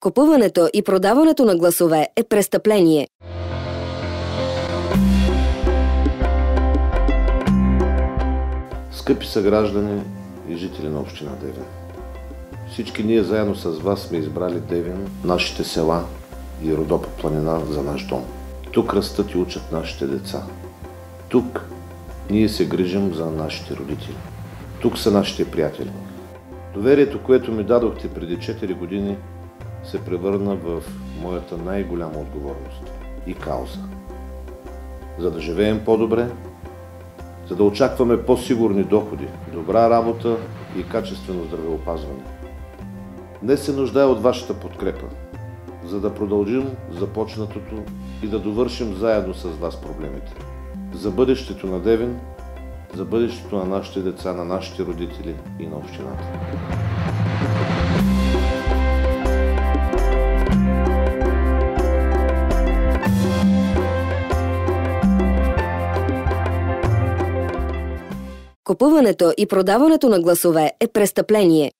Купуването и продаването на гласове е престъпление. Скъпи съграждани и жители на община Девин, всички ние заедно с вас сме избрали Девин, нашите села и Родопа планина за наш дом. Тук растат и учат нашите деца. Тук ние се грижим за нашите родители. Тук са нашите приятели. Доверието, което ми дадохте преди 4 години, се превърна в моята най-голяма отговорност и кауза. За да живеем по-добре, за да очакваме по-сигурни доходи, добра работа и качествено здравеопазване. Днес се нуждае от вашата подкрепа, за да продължим започнатото и да довършим заедно с вас проблемите. За бъдещето на Девин, за бъдещето на нашите деца, на нашите родители и на общината. Купуването и продаването на гласове е престъпление.